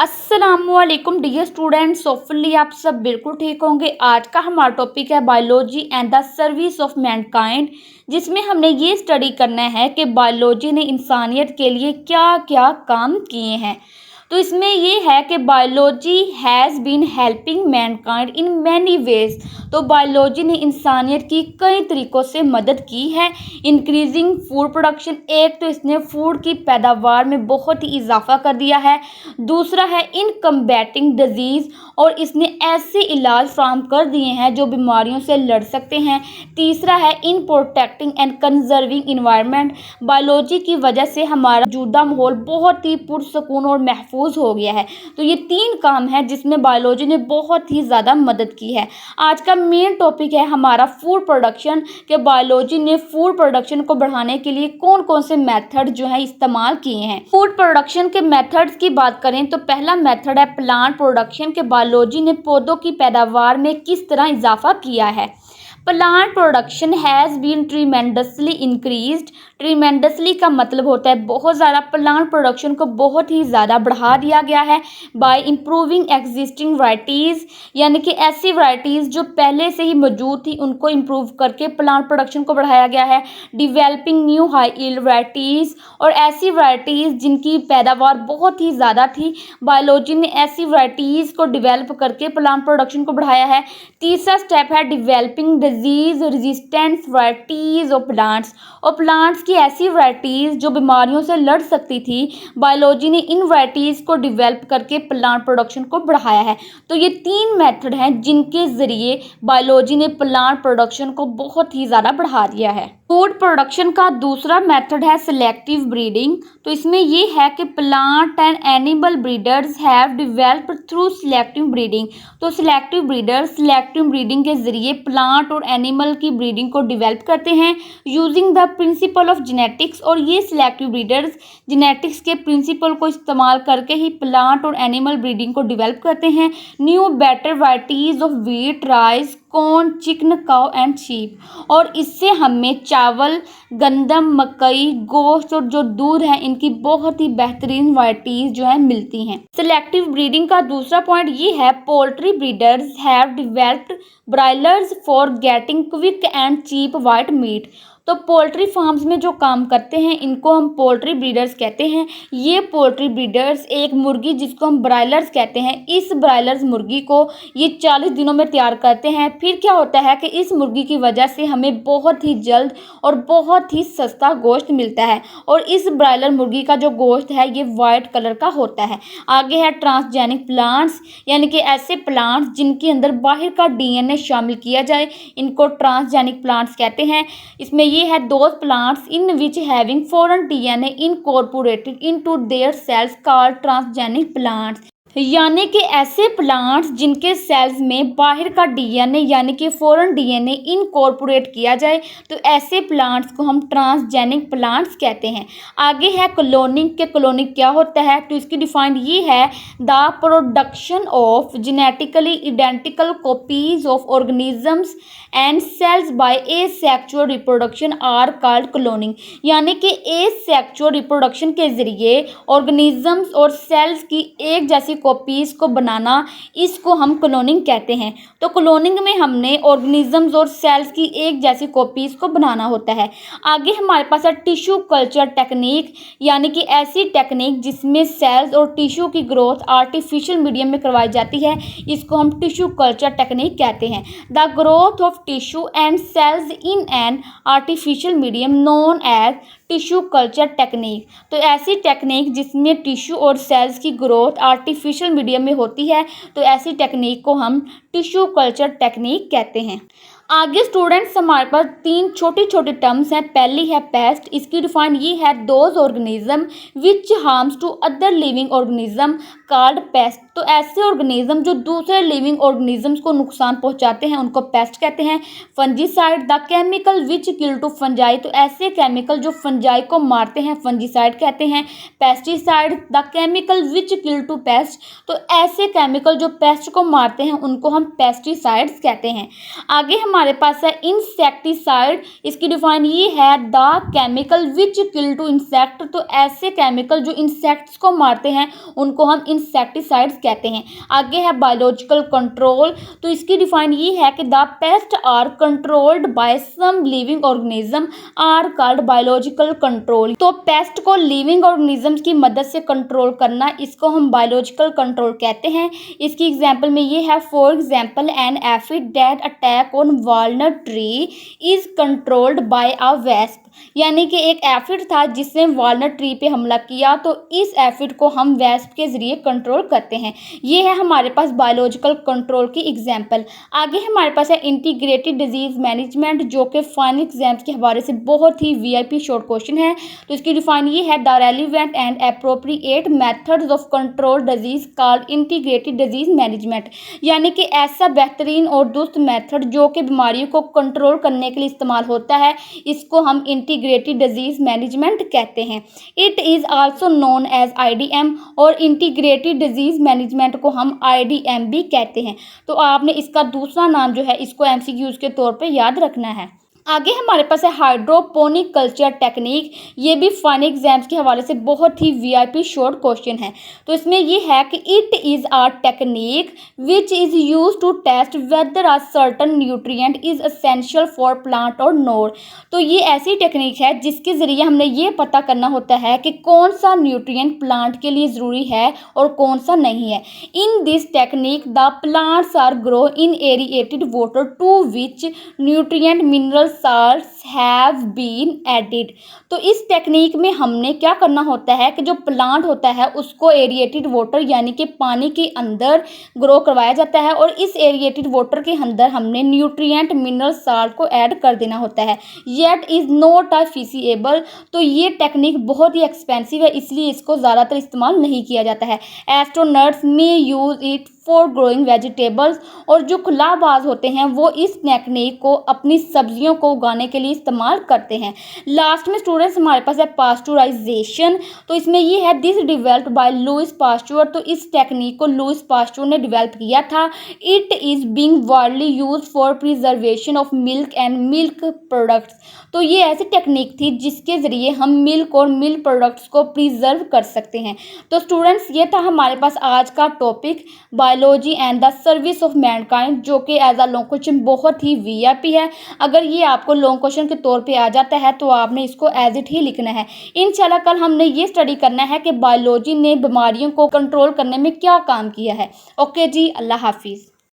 अस्सलामुअलैकुम dear students, hopefully आप सब बिल्कुल ठीक होंगे। आज का हमारा टॉपिक है biology and the service of Mankind, जिसमें हमने ये स्टडी करना है कि बायोलॉजी ने इंसानियत के लिए क्या क्या काम किए हैं। तो इसमें ये है कि biology has been helping mankind in many ways. तो बायोलॉजी ने इंसानियत की कई तरीक़ों से मदद की है। इंक्रीजिंग फूड प्रोडक्शन, एक तो इसने फूड की पैदावार में बहुत ही इजाफा कर दिया है। दूसरा है इन कम्बैटिंग डिजीज़, और इसने ऐसे इलाज फ्राहम कर दिए हैं जो बीमारियों से लड़ सकते हैं। तीसरा है in protecting and conserving environment, biology की वजह से हमारा मौजूदा माहौल बहुत ही पुरसकून और महफूज हो गया है। तो ये 3 काम हैं जिसमें बायोलॉजी ने बहुत ही ज़्यादा मदद की है। आज का मेन टॉपिक है हमारा फूड प्रोडक्शन, के बायोलॉजी ने फूड प्रोडक्शन को बढ़ाने के लिए कौन कौन से मेथड जो है इस्तेमाल किए हैं। फूड प्रोडक्शन के मेथड्स की बात करें तो पहला मेथड है प्लांट प्रोडक्शन, के बायोलॉजी ने पौधों की पैदावार में किस तरह इजाफा किया है। Plant production has been tremendously increased. Tremendously का मतलब होता है बहुत ज़्यादा। प्लांट प्रोडक्शन को बहुत ही ज़्यादा बढ़ा दिया गया है बाय इम्प्रूविंग एग्जिस्टिंग वैराइटीज़, यानी कि ऐसी वैराइटीज़ जो पहले से ही मौजूद थी उनको इम्प्रूव करके प्लांट प्रोडक्शन को बढ़ाया गया है। Developing new high yield varieties, और ऐसी वैराइटीज़ जिनकी पैदावार बहुत ही ज़्यादा थी, बायोलॉजी ने ऐसी वैराइटीज़ को डिवेल्प करके प्लांट प्रोडक्शन को बढ़ाया है। तीसरा स्टेप है developing disease resistance varieties of plants, और प्लांट्स की ऐसी वैराइटीज़ जो बीमारियों से लड़ सकती थी, बायोलॉजी ने इन वैराइटीज़ को डिवेल्प करके प्लांट प्रोडक्शन को बढ़ाया है। तो ये 3 मेथड हैं जिनके ज़रिए बायोलॉजी ने प्लांट प्रोडक्शन को बहुत ही ज़्यादा बढ़ा दिया है। फूड प्रोडक्शन का दूसरा मेथड है सिलेक्टिव ब्रीडिंग। तो इसमें ये है कि plant and animal breeders have developed through selective breeding. तो सिलेक्टिव ब्रीडर्स सिलेक्टिव ब्रीडिंग के ज़रिए प्लांट और एनिमल की ब्रीडिंग को डिवेल्प करते हैं using the principle of genetics, और ये सिलेक्टिव ब्रीडर्स जेनेटिक्स के प्रिंसिपल को इस्तेमाल करके ही प्लांट और एनिमल ब्रीडिंग को डिवेल्प करते हैं। New better varieties of wheat, rice, corn, chicken, cow and sheep, और इससे हमें चावल, गंदम, मकई, गोश्त और जो दूध है इनकी बहुत ही बेहतरीन वैराइटीज़ जो है मिलती हैं। सिलेक्टिव ब्रीडिंग का दूसरा पॉइंट ये है poultry breeders have developed broilers for getting quick and cheap white meat. तो पोल्ट्री फार्म्स में जो काम करते हैं इनको हम पोल्ट्री ब्रीडर्स कहते हैं। ये पोल्ट्री ब्रीडर्स एक मुर्गी जिसको हम ब्रायलर्स कहते हैं, इस ब्रायलर्स मुर्गी को ये 40 दिनों में तैयार करते हैं। फिर क्या होता है कि इस मुर्गी की वजह से हमें बहुत ही जल्द और बहुत ही सस्ता गोश्त मिलता है, और इस ब्रायलर मुर्गी का जो गोश्त है ये वाइट कलर का होता है। आगे है ट्रांसजेनिक प्लांट्स, यानी कि ऐसे प्लांट्स जिनके अंदर बाहर का डीएनए शामिल किया जाए, इनको ट्रांसजेनिक प्लांट्स कहते हैं। इसमें ये है those plants in which having foreign DNA incorporated into their cells called transgenic plants, यानी कि ऐसे प्लांट्स जिनके सेल्स में बाहर का डीएनए यानी कि फॉरेन डीएनए इनकॉर्पोरेट किया जाए, तो ऐसे प्लांट्स को हम ट्रांसजेनिक प्लांट्स कहते हैं। आगे है क्लोनिंग, के क्लोनिंग क्या होता है, तो इसकी डिफाइंड ये है the production of genetically identical copies of organisms and cells by asexual reproduction are called cloning, यानी कि एसेक्सुअल रिप्रोडक्शन के ज़रिए ऑर्गेनिजम्स और सेल्स की एक जैसी कॉपीज़ को बनाना, इसको हम क्लोनिंग कहते हैं। तो क्लोनिंग में हमने ऑर्गेनिजम्स और सेल्स की एक जैसी कॉपीज़ को बनाना होता है। आगे हमारे पास है टिश्यू कल्चर टेक्निक, यानी कि ऐसी टेक्निक जिसमें सेल्स और टिश्यू की ग्रोथ आर्टिफिशियल मीडियम में करवाई जाती है, इसको हम टिश्यू कल्चर टेक्निक कहते हैं। The growth of tissue and cells in an artificial medium known as tissue culture technique. तो ऐसी टेक्निक जिसमें टिश्यू और सेल्स की ग्रोथ आर्टिफिशियल मीडियम में होती है, तो ऐसी टेक्निक को हम टिश्यू कल्चर टेक्निक कहते हैं। आगे स्टूडेंट्स हमारे पास 3 छोटी छोटी टर्म्स हैं। पहली है पेस्ट, इसकी डिफाइन ये है those organism which harms to other living organism called pest. तो ऐसे ऑर्गेनिज्म जो दूसरे लिविंग ऑर्गेनिजम्स को नुकसान पहुंचाते हैं उनको पेस्ट कहते हैं। Fungicide, the chemical which kill to fungi, तो ऐसे केमिकल जो फंजाई को मारते हैं फंजीसाइड कहते हैं। Pesticide, the chemical which kill to pest, तो ऐसे केमिकल जो पेस्ट को मारते हैं उनको हम पेस्टिसाइड्स कहते हैं। आगे हमारे हमारे पास है इंसेक्टिसाइड, इसकी डिफाइन ये है the chemical which kill to insect. तो ऐसे केमिकल जो इंसेक्ट्स को मारते हैं उनको हम इंसेक्टिसाइड्स कहते हैं। आगे है बायोलॉजिकल कंट्रोल, तो इसकी डिफाइन ये है कि the pest are controlled by some living organism are called biological control. तो पेस्ट को लिविंग ऑर्गेनिजम्स की मदद से कंट्रोल करना, इसको हम बायोलॉजिकल कंट्रोल कहते हैं। इसकी एग्जांपल में ये है, for example an aphid that attack on walnut tree is controlled by a wasp. यानी कि एक एफिड था जिसने वालनट ट्री पे हमला किया, तो इस एफिड को हम वेस्प के जरिए कंट्रोल करते हैं। ये है हमारे पास बायोलॉजिकल कंट्रोल की एग्जांपल। आगे हमारे पास है इंटीग्रेटेड डिजीज मैनेजमेंट, जो कि फाइनल एग्जाम्स के हवाले से बहुत ही वीआईपी शॉर्ट क्वेश्चन है। तो इसकी डिफाइन ये है, the relevant and appropriate methods of control disease called integrated disease management. यानी कि ऐसा बेहतरीन और दुरुस्त मेथड जो कि बीमारियों को कंट्रोल करने के लिए इस्तेमाल होता है, इसको हम इंटीग्रेटेड डिजीज मैनेजमेंट कहते हैं। It is also known as IDM, और इंटीग्रेटेड डिजीज मैनेजमेंट को हम IDM भी कहते हैं। तो आपने इसका दूसरा नाम जो है इसको MCQs के तौर पे याद रखना है। आगे हमारे पास है हाइड्रोपोनिक कल्चर टेक्निक। ये भी फाइनल एग्जाम्स के हवाले से बहुत ही वीआईपी शॉर्ट क्वेश्चन है। तो इसमें ये है कि it is a technique which is use to test whether a certain nutrient is essential for plant और नोर। तो ये ऐसी टेक्निक है जिसके ज़रिए हमने ये पता करना होता है कि कौन सा न्यूट्रिएंट प्लांट के लिए ज़रूरी है और कौन सा नहीं है। In this technique the plants are grow in aerated water to which nutrient mineral salts have been added। तो इस टेक्निक में हमने क्या करना होता है कि जो प्लांट होता है उसको एरिएटेड वाटर यानी कि पानी के अंदर ग्रो करवाया जाता है, और इस एरिएटेड वाटर के अंदर हमने न्यूट्रिएंट मिनरल साल्ट को ऐड कर देना होता है। Yet is not a feasible. तो ये टेक्निक बहुत ही एक्सपेंसिव है, इसलिए इसको ज़्यादातर इस्तेमाल नहीं किया जाता है। एस्ट्रोनट्स में use it for growing vegetables, और जो खुलाबाज होते हैं वो इस टेक्निक को अपनी सब्जियों को उगाने के लिए इस्तेमाल करते हैं। लास्ट में स्टूडेंट्स हमारे पास है पास्चुराइजेशन। तो इसमें ये है, दिस डिवेल्प्ड बाय लुइस पास्चुर। तो इस टेक्निक को लुइस पास्चुर ने डिवेल्प किया था। It is being widely used for preservation of milk and milk products. तो ये ऐसी टेक्निक थी जिसके ज़रिए हम मिल्क और मिल्क प्रोडक्ट्स को प्रिजर्व कर सकते हैं। तो स्टूडेंट्स ये था हमारे पास आज का topic biology and the service of Mankind, जो कि एज अ लॉन्ग क्वेश्चन बहुत ही वीआईपी है। अगर ये आपको लॉन्ग क्वेश्चन के तौर पे आ जाता है तो आपने इसको एज इट ही लिखना है। इंशाल्लाह कल हमने ये स्टडी करना है कि बायोलॉजी ने बीमारियों को कंट्रोल करने में क्या काम किया है। ओके जी, अल्लाह हाफिज़।